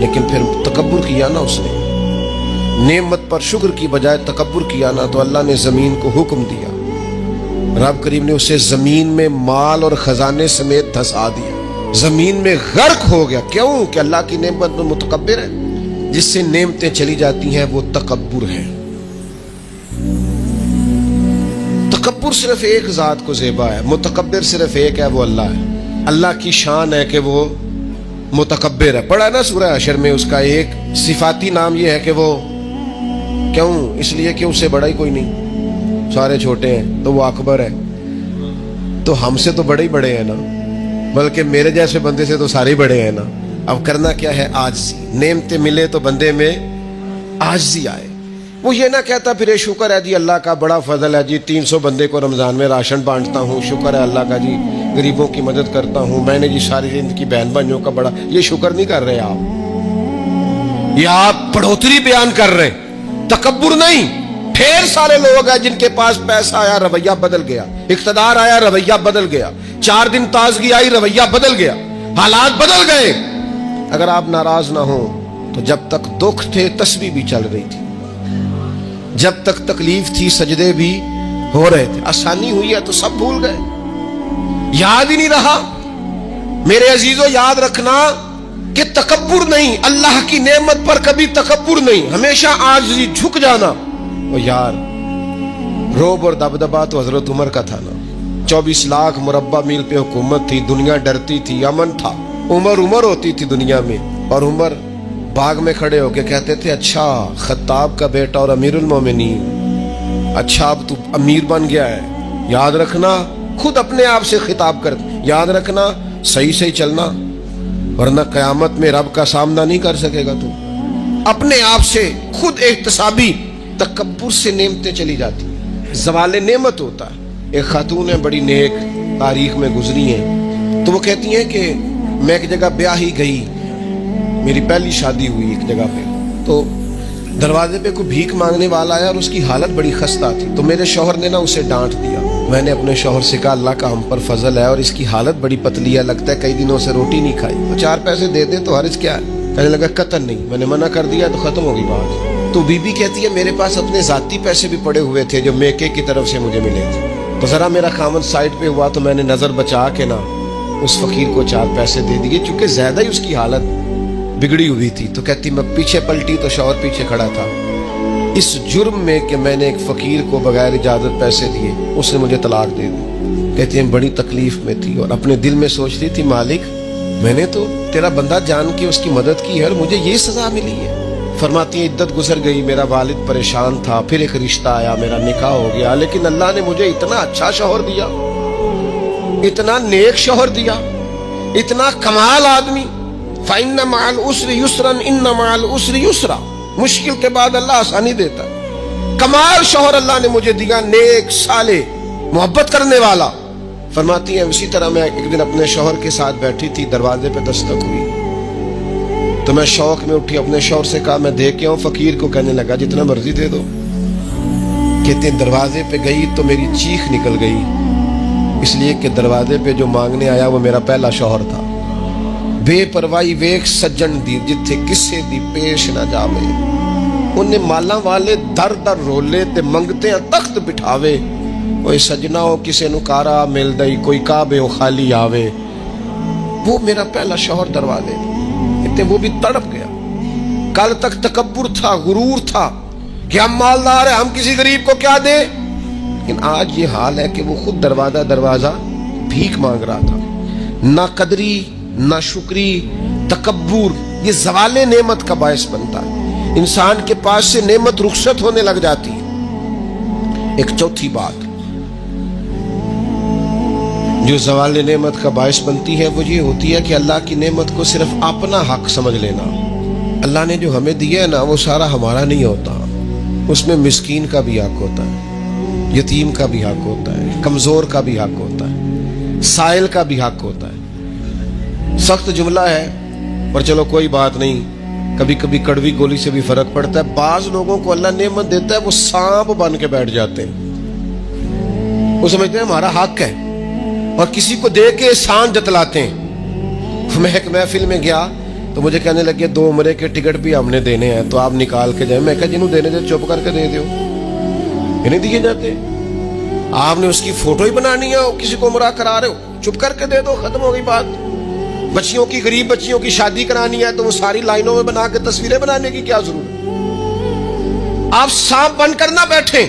لیکن پھر تکبر کیا نا، اس نے نعمت پر شکر کی بجائے تکبر کیا نا، تو اللہ نے زمین کو حکم دیا، رب کریم نے اسے زمین میں مال اور خزانے سمیت دھسا دیا، زمین میں غرق ہو گیا۔ کیوں؟ کہ اللہ کی نعمت میں متکبر ہے۔ جس سے نعمتیں چلی جاتی ہیں وہ تکبر ہے۔ تکبر صرف ایک ذات کو زیبا ہے، متکبر صرف ایک ہے، وہ اللہ ہے۔ اللہ کی شان ہے کہ وہ متکبر ہے۔ پڑھا نا سورہ حشر میں اس کا ایک صفاتی نام یہ ہے کہ وہ، کیوں؟ اس لیے کہ اس سے بڑا ہی کوئی نہیں، سارے چھوٹے ہیں تو وہ اکبر ہے۔ تو ہم سے تو بڑے ہی بڑے ہیں نا، بلکہ میرے جیسے بندے سے تو سارے بڑے ہیں نا۔ اب کرنا کیا ہے؟ عاجزی۔ نعمتیں ملے تو بندے میں عاجزی آئے۔ وہ یہ نہ کہتا پھر شکر ہے جی اللہ کا بڑا فضل ہے جی، 300 بندے کو رمضان میں راشن بانٹتا ہوں، شکر ہے اللہ کا جی، غریبوں کی مدد کرتا ہوں، میں نے جی ساری زندگی بہن بھائیوں کا بڑا۔ یہ شکر نہیں کر رہے آپ، یہ آپ بڑھوتری بیان کر رہے ہیں، تکبر نہیں۔ ڈھیر سارے لوگ ہیں جن کے پاس پیسہ آیا رویہ بدل گیا، اقتدار آیا رویہ بدل گیا، 4 دن تازگی آئی رویہ بدل گیا، حالات بدل گئے۔ اگر آپ ناراض نہ ہوں تو جب تک دکھ تھے تسبیح بھی چل رہی تھی، جب تک تکلیف تھی سجدے بھی ہو رہے تھے، آسانی ہوئی ہے تو سب بھول گئے، یاد ہی نہیں رہا۔ میرے عزیزو یاد رکھنا کہ تکبر نہیں، اللہ کی نعمت پر کبھی تکبر نہیں، ہمیشہ عاجزی، جھک جانا۔ اور یار روب اور دبدبا تو حضرت عمر کا تھا نا، 24 لاکھ مربع میل پہ حکومت تھی، دنیا ڈرتی تھی، امن تھا، عمر ہوتی تھی دنیا میں، اور عمر باغ میں کھڑے ہو کے کہتے تھے اچھا خطاب کا بیٹا اور امیر المومنین، اچھا اب تو امیر بن گیا ہے، یاد رکھنا، خود اپنے آپ سے خطاب کر، یاد رکھنا صحیح چلنا، ورنہ قیامت میں رب کا سامنا نہیں کر سکے گا۔ تو اپنے آپ سے خود احتسابی۔ تکبر سے نعمتیں چلی جاتی ہیں، زوال نعمت ہوتا ہے۔ ایک خاتون ہے بڑی نیک، تاریخ میں گزری ہیں، تو وہ کہتی ہیں کہ میں ایک جگہ بیاہی گئی، میری پہلی شادی ہوئی ایک جگہ پہ، تو دروازے پہ کوئی بھیک مانگنے والا آیا اور اس کی حالت بڑی خستہ تھی، تو میرے شوہر نے نا اسے ڈانٹ دیا۔ میں نے اپنے شوہر سے کہا اللہ کا ہم پر فضل ہے اور اس کی حالت بڑی پتلی ہے، لگتا ہے کئی دنوں سے روٹی نہیں کھائی، تو 4 پیسے دے دیں تو حرج کیا ہے؟ کہنے لگا قطعاً نہیں، میں نے منع کر دیا تو ختم ہوگی بات۔ تو بی بی کہتی ہے میرے پاس اپنے ذاتی پیسے بھی پڑے ہوئے تھے جو میکے کی طرف سے مجھے ملے تھے، تو ذرا میرا خامد سائڈ پہ ہوا تو میں نے نظر بچا کے نا اس فقیر کو 4 پیسے دے دیے، چونکہ زیادہ ہی اس کی حالت بگڑی ہوئی تھی۔ تو کہتی میں پیچھے پلٹی تو شوہر پیچھے کھڑا تھا، اس جرم میں کہ میں نے ایک فقیر کو بغیر اجازت پیسے دیے، اس نے مجھے طلاق دے دی۔ کہتی ہے بڑی تکلیف میں تھی اور اپنے دل میں سوچ رہی تھی مالک میں نے تو تیرا بندہ جان کے اس کی مدد کی ہے اور مجھے یہ سزا ملی ہے۔ فرماتی ہیں عدت گزر گئی، میرا والد پریشان تھا، پھر ایک رشتہ آیا، میرا نکاح ہو گیا، لیکن اللہ نے مجھے اتنا اچھا شوہر دیا، اتنا نیک شوہر دیا، اتنا کمال آدمی۔ فَإِنَّ مَعَ الْعُسْرِ يُسْرًا إِنَّ مَعَ الْعُسْرِ يُسْرًا، مشکل کے بعد اللہ آسانی دیتا ہے۔ کمال شوہر اللہ نے مجھے دیا، نیک، صالح، محبت کرنے والا۔ فرماتی ہیں اسی طرح میں ایک دن اپنے شوہر کے ساتھ بیٹھی تھی، دروازے پہ دستک ہوئی تو میں شوق میں اٹھی، اپنے شوہر سے کہا میں دے کے آؤں؟ فقیر کو کہنے لگا جتنا مرضی دے دو۔ کہتے ہیں دروازے پہ گئی تو میری چیخ نکل گئی، اس لیے کہ دروازے پہ جو مانگنے آیا وہ میرا پہلا شوہر تھا۔ بے پرواہی ویک سجن دی جتھے کسے دی پیش نہ جاوے، انہیں مالاں والے در در رولے تے منگتے تخت بٹھاوے، کوئی سجنا ہو کسے نو کارا مل دئی، کوئی کعبے ہو خالی آوے۔ وہ میرا پہلا شوہر دروازے، کہتے وہ بھی تڑپ گیا۔ کل تک تکبر تھا، غرور تھا کہ ہم مالدار ہیں، ہم کسی غریب کو کیا دیں، لیکن آج یہ حال ہے کہ وہ خود دروازہ بھیک مانگ رہا تھا۔ نہ قدری، نہ شکری، تکبر، یہ زوال نعمت کا باعث بنتا ہے، انسان کے پاس سے نعمت رخصت ہونے لگ جاتی ہے۔ ایک چوتھی بات جو زوال نعمت کا باعث بنتی ہے وہ یہ ہوتی ہے کہ اللہ کی نعمت کو صرف اپنا حق سمجھ لینا۔ اللہ نے جو ہمیں دیا ہے نا وہ سارا ہمارا نہیں ہوتا، اس میں مسکین کا بھی حق ہوتا ہے، یتیم کا بھی حق ہوتا ہے، کمزور کا بھی حق ہوتا ہے، سائل کا بھی حق ہوتا ہے۔ سخت جملہ ہے پر چلو کوئی بات نہیں، کبھی کبھی کڑوی گولی سے بھی فرق پڑتا ہے۔ بعض لوگوں کو اللہ نعمت دیتا ہے وہ سانپ بن کے بیٹھ جاتے ہیں، وہ سمجھتے ہیں ہمارا حق ہے، اور کسی کو دے کے احسان جتلاتے ہیں. میں ایک محفل میں گیا تو مجھے کہنے لگے 2 عمرے کے ٹکٹ بھی ہم نے دینے ہیں تو آپ نکال کے جائیں. میں کہا جنہوں دینے دے چپ کر کے دے دیو, یہ نہیں دیے جاتے. آپ نے اس کی فوٹو ہی بنانی ہے, کسی کو عمرہ کرا رہے ہو چپ کر کے دے دو, ختم ہو گئی بات. بچیوں کی, غریب بچیوں کی شادی کرانی ہے تو وہ ساری لائنوں میں بنا کے تصویریں بنانے کی کیا ضرورت. آپ سانپ بن کر نہ بیٹھیں.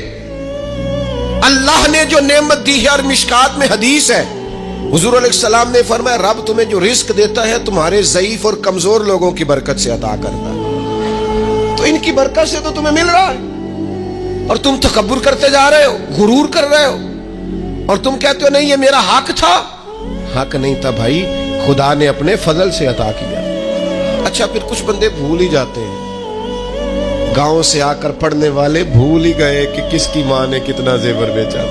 اللہ نے جو نعمت دی ہے, اور مشکات میں حدیث ہے, حضور علیہ السلام نے فرمایا رب تمہیں جو رزق دیتا ہے تمہارے ضعیف اور کمزور لوگوں کی برکت سے عطا کرتا ہے. تو ان کی برکت سے تو تمہیں مل رہا ہے, اور تم تکبر کرتے جا رہے ہو, غرور کر رہے ہو, اور تم کہتے ہو نہیں یہ میرا حق تھا. حق نہیں تھا بھائی, خدا نے اپنے فضل سے عطا کیا. اچھا پھر کچھ بندے بھول ہی جاتے ہیں, گاؤں سے آ کر پڑھنے والے بھول ہی گئے کہ کس کی ماں نے کتنا زیور بیچا.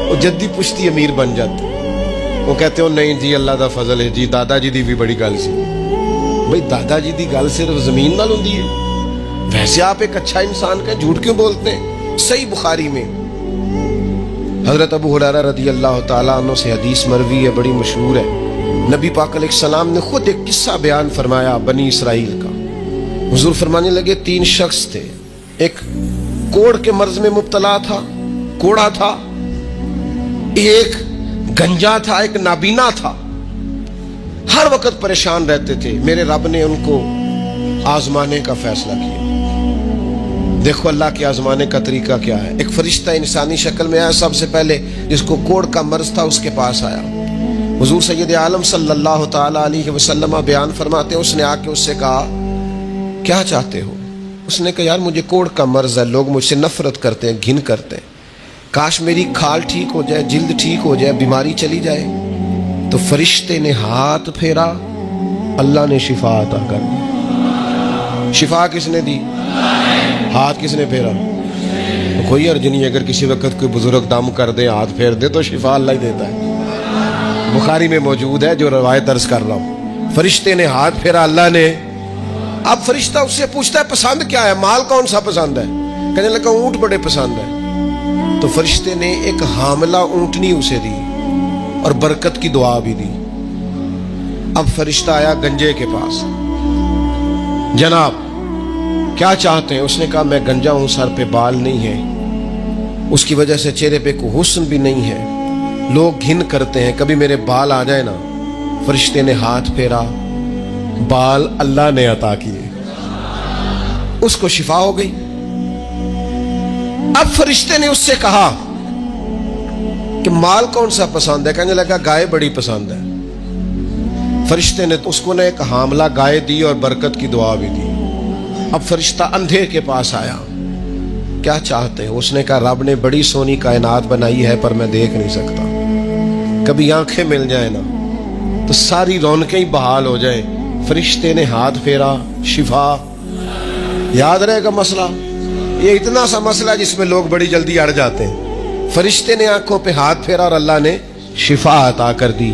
وہ جدی پشتی امیر بن جاتے, وہ کہتے ہو نہیں جی اللہ دا فضل ہے جی, دادا جی دی بھی بڑی گل سی. بھئی دادا جی دی گل صرف زمین نال ہوندی ہے, ویسے آپ ایک اچھا انسان کا جھوٹ کیوں بولتے ہیں. صحیح بخاری میں حضرت ابو ہریرہ رضی اللہ تعالیٰ عنہ سے حدیث مروی ہے, بڑی مشہور ہے. نبی پاک علیہ السلام نے خود ایک قصہ بیان فرمایا بنی اسرائیل کا. حضور فرمانے لگے 3 شخص تھے, ایک کوڑ کے مرض میں مبتلا تھا, کوڑا تھا, ایک گنجا تھا, ایک نابینا تھا, ہر وقت پریشان رہتے تھے. میرے رب نے ان کو آزمانے کا فیصلہ کیا. دیکھو اللہ کے آزمانے کا طریقہ کیا ہے. ایک فرشتہ انسانی شکل میں آیا, سب سے پہلے جس کو کوڑ کا مرض تھا اس کے پاس آیا. حضور سید عالم صلی اللہ تعالی علیہ وسلم بیان فرماتے ہیں, اس نے آ کے اس سے کہا کیا چاہتے ہو. اس نے کہا یار مجھے کوڑ کا مرض ہے, لوگ مجھ سے نفرت کرتے ہیں, گھن کرتے ہیں, کاش میری کھال ٹھیک ہو جائے, جلد ٹھیک ہو جائے, بیماری چلی جائے. تو فرشتے نے ہاتھ پھیرا, اللہ نے شفا عطا کر دی. شفا کس نے دی؟ ہاتھ کس نے پھیرا؟ کوئی عرض نہیں, اگر کسی وقت کوئی بزرگ دم کر دے, ہاتھ پھیر دے تو شفا اللہ ہی دیتا ہے. بخاری میں موجود ہے جو روایت درس کر رہا ہوں. فرشتے نے ہاتھ پھیرا, اللہ نے. اب فرشتہ اس سے پوچھتا ہے پسند کیا ہے, مال کون سا پسند ہے. کہنے لگا اونٹ بڑے پسند ہے. تو فرشتے نے ایک حاملہ اونٹنی اسے دی اور برکت کی دعا بھی دی. اب فرشتہ آیا گنجے کے پاس, جناب کیا چاہتے ہیں. اس نے کہا میں گنجا ہوں, سر پہ بال نہیں ہے, اس کی وجہ سے چہرے پہ کوئی حسن بھی نہیں ہے, لوگ گھن کرتے ہیں, کبھی میرے بال آ جائے نا. فرشتے نے ہاتھ پھیرا, بال اللہ نے عطا کیے, اس کو شفا ہو گئی. اب فرشتے نے اس سے کہا کہ مال کون سا پسند ہے. کہنے لگا گائے بڑی پسند ہے. فرشتے نے اس کو نے ایک حاملہ گائے دی اور برکت کی دعا بھی دی. اب فرشتہ اندھے کے پاس آیا, کیا چاہتے ہو. اس نے کہا رب نے بڑی سونی کائنات بنائی ہے پر میں دیکھ نہیں سکتا, کبھی آنکھیں مل جائیں نا تو ساری رونقیں ہی بحال ہو جائیں. فرشتے نے ہاتھ پھیرا, شفا. یاد رہے گا مسئلہ, یہ اتنا سا مسئلہ جس میں لوگ بڑی جلدی اڑ جاتے ہیں. فرشتے نے آنکھوں پہ ہاتھ پھیرا اور اللہ نے شفا عطا کر دی.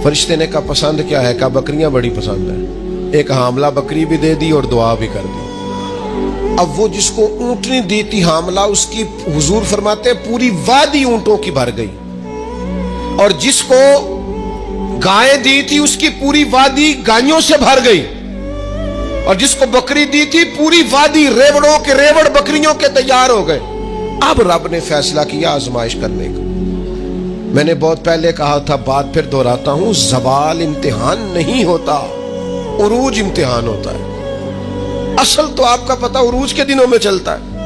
فرشتے نے کہا پسند کیا ہے. کہا بکریاں بڑی پسند ہے. ایک حاملہ بکری بھی دے دی اور دعا بھی کر دی. اب وہ جس کو اونٹنی دی تھی حاملہ, اس کی حضور فرماتے پوری وادی اونٹوں کی بھر گئی, اور جس کو گائے دی تھی اس کی پوری وادی گائیوں سے بھر گئی, اور جس کو بکری دی تھی پوری وادی ریوڑوں کے ریوڑ بکریوں کے تیار ہو گئے. اب رب نے فیصلہ کیا آزمائش کرنے کا. میں نے بہت پہلے کہا تھا, بات پھر دہراتا ہوں, زوال امتحان نہیں ہوتا, عروج امتحان ہوتا ہے. اصل تو آپ کا پتہ عروج کے دنوں میں چلتا ہے.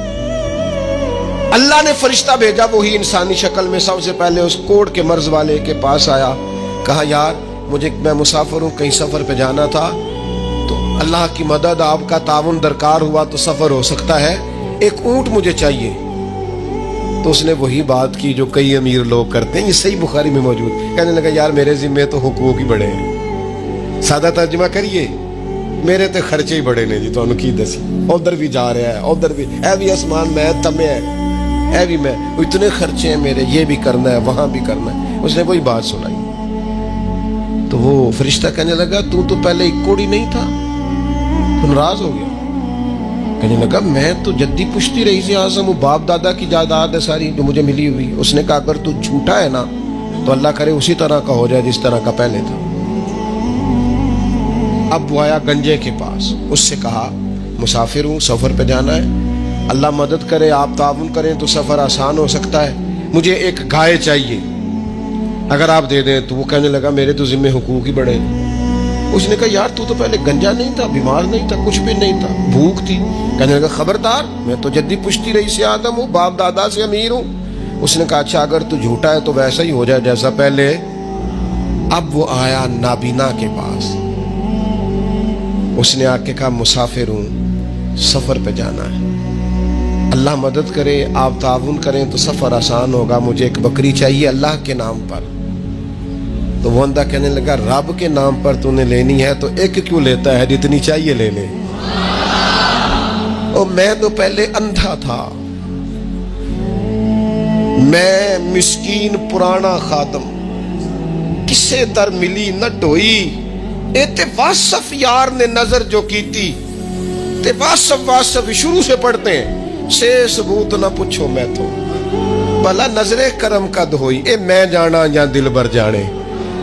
اللہ نے فرشتہ بھیجا, وہی انسانی شکل میں سب سے پہلے اس کوڑ کے مرض والے کے پاس آیا. کہا یار میں مسافر ہوں, کہیں سفر پہ جانا تھا, تو اللہ کی مدد آپ کا تعاون درکار ہوا تو سفر ہو سکتا ہے, ایک اونٹ مجھے چاہیے. تو اس نے وہی بات کی جو کئی امیر لوگ کرتے ہیں, یہ صحیح بخاری میں موجود. کہنے لگا یار میرے ذمے تو حقوق ہی بڑے ہیں. سادہ ترجمہ کریے, میرے تے خرچے ہی بڑے نے جی. تو انہوں کی دسی, ادھر بھی جا رہا ہے, ادھر بھی, اے بھی آسمان میں تمے ہے, اے بھی میں, اتنے خرچے ہیں میرے, یہ بھی کرنا ہے, وہاں بھی کرنا ہے. اس نے کوئی بات سنائی. تو وہ فرشتہ کہنے لگا تو پہلے ایک کوڑی نہیں تھا, تو ناراض ہو گیا. کہنے لگا میں تو جدی پشتی رئیس اعظم ہوں, باپ دادا کی جائیداد ہے ساری جو مجھے ملی ہوئی. اس نے کہا اگر تو جھوٹا ہے نا تو اللہ کرے اسی طرح کا ہو جائے جس طرح کا پہلے تھا۔ اب وہ آیا گنجے کے پاس، اس سے کہا مسافر ہوں، سفر پہ جانا ہے، اللہ مدد کرے، آپ تعاون کریں تو سفر آسان ہو سکتا ہے، مجھے ایک گائے چاہیے، اگر آپ دے دیں۔ تو وہ کہنے لگا میرے تو ذمہ حقوق ہی بڑے۔ اس نے کہا یار تو پہلے گنجا نہیں تھا، بیمار نہیں تھا، کچھ بھی نہیں تھا، بھوک تھی۔ کہنے لگا خبردار، میں تو جدی پشتی رئیس آدم ہوں، باپ دادا سے امیر ہوں۔ اس نے کہا اچھا اگر تو جھوٹا ہے تو ویسا ہی ہو جائے جیسا پہلے۔ اب وہ آیا نابینا کے پاس، اس نے آ کے کہا مسافر ہوں، سفر پہ جانا ہے، اللہ مدد کرے، آپ تعاون کریں تو سفر آسان ہوگا، مجھے ایک بکری چاہیے اللہ کے نام پر۔ تو وہ اندھا کہنے لگا رب کے نام پر تو نے لینی ہے تو ایک کیوں لیتا ہے، جتنی چاہیے لے لے۔ اور میں تو پہلے اندھا تھا، میں مسکین پرانا خادم، کسے در ملی نہ ٹوئی، ایتے واصف یار نے نظر جو کی تھی، تے واصف شروع سے پڑھتے ہیں، سے ثبوت نہ پوچھو میں تو، بھلا نظر کرم قد ہوئی، اے میں جانا یا دل بر جانے،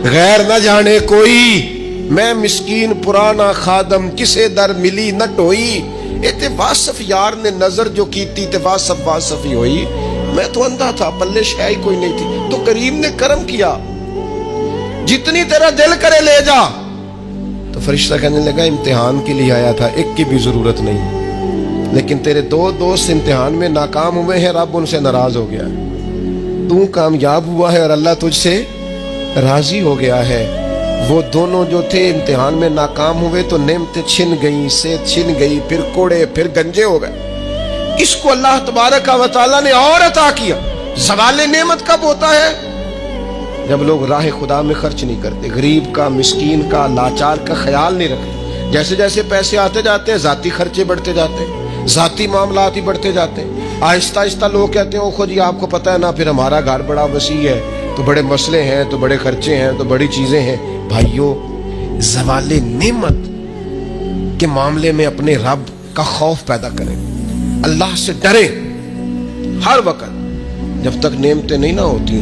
غیر نہ جانے کوئی، میں مسکین پرانا خادم، کسے در ملی نہ ٹوئی، ایتے واصف یار نے نظر جو کی تھی، تے واصف ہی ہوئی۔ میں تو اندھا تھا، پلے شے کوئی نہیں تھی، تو کریم نے کرم کیا، جتنی تیرا دل کرے لے جا۔ تو فرشتہ کہنے لگا امتحان کے لیے آیا تھا، ایک کی بھی ضرورت نہیں، لیکن تیرے دو دوست امتحان میں ناکام ہوئے ہیں، رب ان سے ناراض ہو گیا ہے، تو کامیاب ہوا ہے اور اللہ تجھ سے راضی ہو گیا ہے۔ وہ دونوں جو تھے امتحان میں ناکام ہوئے تو نعمتیں چھن گئیں، صحت چھن گئی، پھر کوڑے، پھر گنجے ہو گئے۔ اس کو اللہ تبارک و تعالیٰ نے اور عطا کیا۔ زوال نعمت کب ہوتا ہے؟ جب لوگ راہ خدا میں خرچ نہیں کرتے، غریب کا، مسکین کا، لاچار کا خیال نہیں رکھتے۔ جیسے جیسے پیسے آتے جاتے ہیں ذاتی خرچے بڑھتے جاتے ہیں، ذاتی معاملات ہی بڑھتے جاتے ہیں۔ آہستہ آہستہ لوگ کہتے ہیں اوہ جی آپ کو پتہ ہے نا، پھر ہمارا گھر بڑا وسیع ہے تو بڑے مسئلے ہیں، تو بڑے خرچے ہیں، تو بڑی چیزیں ہیں۔ بھائیو، زوال نعمت کے معاملے میں اپنے رب کا خوف پیدا کریں، اللہ سے ڈریں ہر وقت۔ جب تک نعمتیں نہیں نہ ہوتی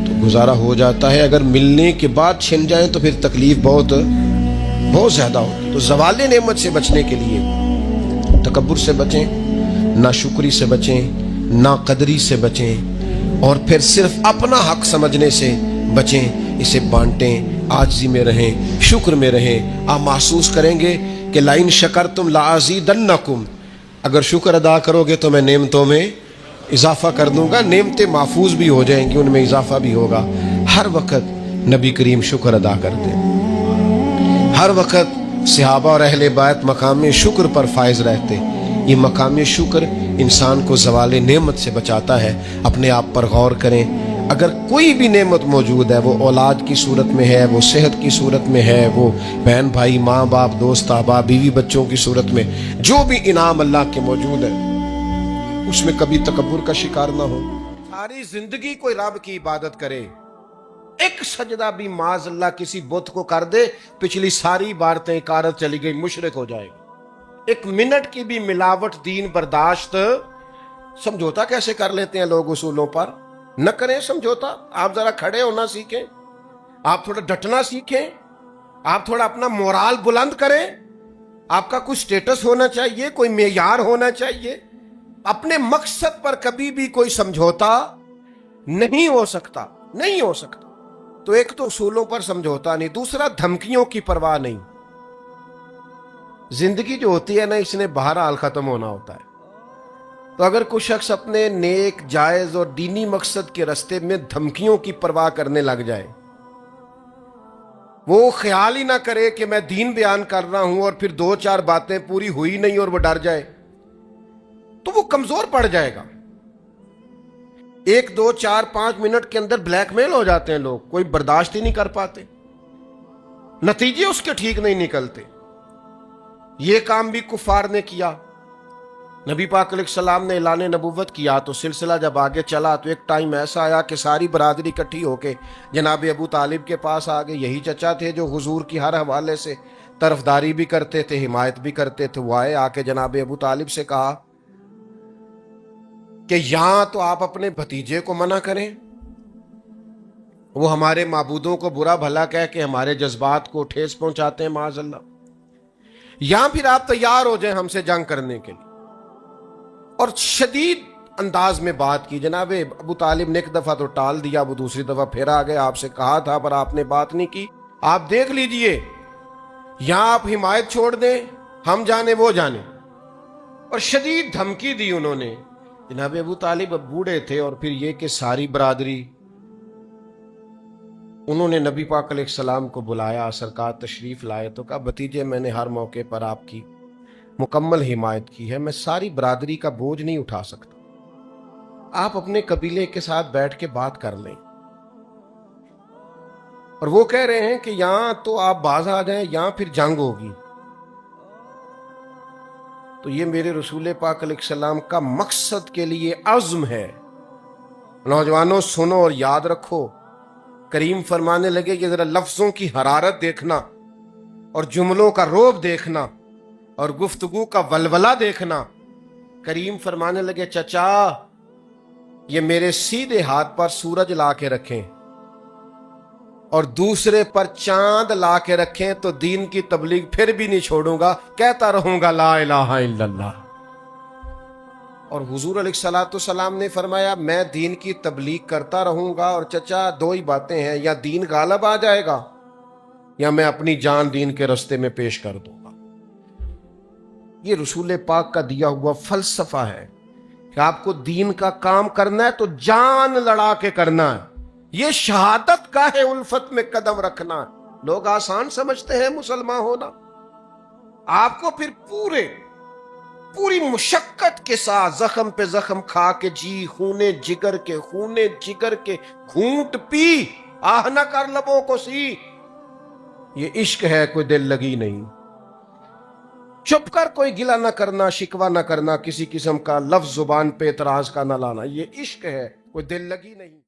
تو گزارا ہو جاتا ہے، اگر ملنے کے بعد چھن جائیں تو پھر تکلیف بہت زیادہ ہوتی۔ تو زوال نعمت سے بچنے کے لیے تکبر سے بچیں، ناشکری سے بچیں، ناقدری سے بچیں، اور پھر صرف اپنا حق سمجھنے سے بچیں، اسے بانٹیں، عاجزی میں رہیں، شکر میں رہیں۔ آپ محسوس کریں گے کہ لَإِن شَكَرْتُمْ لَأَزِيدَنَّكُمْ، اگر شکر ادا کرو گے تو میں نعمتوں میں اضافہ کر دوں گا، نعمتیں محفوظ بھی ہو جائیں گی، ان میں اضافہ بھی ہوگا۔ ہر وقت نبی کریم شکر ادا کرتے، ہر وقت صحابہ اور اہل بیت مقام شکر پر فائز رہتے۔ یہ مقام شکر انسان کو زوال نعمت سے بچاتا ہے۔ اپنے آپ پر غور کریں، اگر کوئی بھی نعمت موجود ہے، وہ اولاد کی صورت میں ہے، وہ صحت کی صورت میں ہے، وہ بہن بھائی، ماں باپ، دوست احباب، بیوی بچوں کی صورت میں، جو بھی انعام اللہ کے موجود ہے، اس میں کبھی تکبر کا شکار نہ ہو۔ ساری زندگی کوئی رب کی عبادت کرے، ایک سجدہ بھی معاذ اللہ کسی بت کو کر دے، پچھلی ساری عبادتیں اکارت چلی گئی، مشرک ہو جائے گا۔ ایک منٹ کی بھی ملاوٹ دین برداشت۔ سمجھوتا کیسے کر لیتے ہیں لوگ اصولوں پر؟ نہ کریں سمجھوتا، آپ ذرا کھڑے ہونا سیکھیں، آپ تھوڑا ڈٹنا سیکھیں، آپ تھوڑا اپنا مورال بلند کریں، آپ کا کوئی سٹیٹس ہونا چاہیے، کوئی معیار ہونا چاہیے۔ اپنے مقصد پر کبھی بھی کوئی سمجھوتا نہیں ہو سکتا، نہیں ہو سکتا۔ تو ایک تو اصولوں پر سمجھوتا نہیں، دوسرا دھمکیوں کی پرواہ نہیں۔ زندگی جو ہوتی ہے نا، اس نے بہرحال ختم ہونا ہوتا ہے۔ تو اگر کوئی شخص اپنے نیک، جائز اور دینی مقصد کے راستے میں دھمکیوں کی پرواہ کرنے لگ جائے، وہ خیال ہی نہ کرے کہ میں دین بیان کر رہا ہوں اور پھر 2-4 باتیں پوری ہوئی نہیں اور وہ ڈر جائے، تو وہ کمزور پڑ جائے گا۔ 1 2 4 5 منٹ کے اندر بلیک میل ہو جاتے ہیں لوگ، کوئی برداشت ہی نہیں کر پاتے، نتیجے اس کے ٹھیک نہیں نکلتے۔ یہ کام بھی کفار نے کیا۔ نبی پاک علیہ السلام نے اعلان نبوت کیا تو سلسلہ جب آگے چلا تو ایک ٹائم ایسا آیا کہ ساری برادری اکٹھی ہو کے جناب ابو طالب کے پاس آ گئے۔ یہی چچا تھے جو حضور کی ہر حوالے سے طرفداری بھی کرتے تھے، حمایت بھی کرتے تھے۔ وہ آئے، آ کے جناب ابو طالب سے کہا کہ یہاں تو آپ اپنے بھتیجے کو منع کریں، وہ ہمارے معبودوں کو برا بھلا کہہ کے ہمارے جذبات کو ٹھیس پہنچاتے ہیں معاذ اللہ، یا پھر آپ تیار ہو جائیں ہم سے جنگ کرنے کے لیے۔ اور شدید انداز میں بات کی۔ جناب ابو طالب نے ایک دفعہ تو ٹال دیا، وہ دوسری دفعہ پھر آ گئے، آپ سے کہا تھا پر آپ نے بات نہیں کی، آپ دیکھ لیجئے، یا آپ حمایت چھوڑ دیں، ہم جانے وہ جانے۔ اور شدید دھمکی دی انہوں نے۔ جناب ابو طالب اب بوڑھے تھے، اور پھر یہ کہ ساری برادری، انہوں نے نبی پاک علیہ السلام کو بلایا، سرکار تشریف لائے تو کہا بھتیجے میں نے ہر موقع پر آپ کی مکمل حمایت کی ہے، میں ساری برادری کا بوجھ نہیں اٹھا سکتا، آپ اپنے قبیلے کے ساتھ بیٹھ کے بات کر لیں۔ اور وہ کہہ رہے ہیں کہ یہاں تو آپ باز آ جائیں، یہاں پھر جنگ ہوگی۔ تو یہ میرے رسول پاک علیہ السلام کا مقصد کے لیے عزم ہے۔ نوجوانوں سنو اور یاد رکھو، کریم فرمانے لگے کہ ذرا لفظوں کی حرارت دیکھنا، اور جملوں کا روب دیکھنا، اور گفتگو کا ولولہ دیکھنا۔ کریم فرمانے لگے چچا یہ میرے سیدھے ہاتھ پر سورج لا کے رکھیں اور دوسرے پر چاند لا کے رکھیں تو دین کی تبلیغ پھر بھی نہیں چھوڑوں گا، کہتا رہوں گا لا الہ الا اللہ۔ اور حضور علیہ الصلوۃ والسلام نے فرمایا میں دین کی تبلیغ کرتا رہوں گا، اور چچا دو ہی باتیں ہیں، یا دین غالب آ جائے گا یا میں اپنی جان دین کے رستے میں پیش کر دوں گا۔ یہ رسول پاک کا دیا ہوا فلسفہ ہے کہ آپ کو دین کا کام کرنا ہے تو جان لڑا کے کرنا ہے، یہ شہادت کا ہے الفت میں قدم رکھنا ہے۔ لوگ آسان سمجھتے ہیں مسلمان ہونا، آپ کو پھر پوری مشقت کے ساتھ زخم پہ زخم کھا کے جی خونے جگر کے گھونٹ پی آہ نہ کر لبوں کو سی، یہ عشق ہے، کوئی دل لگی نہیں۔ چپ کر کوئی گلہ نہ کرنا، شکوہ نہ کرنا، کسی قسم کا لفظ زبان پہ اعتراض کا نہ لانا، یہ عشق ہے، کوئی دل لگی نہیں۔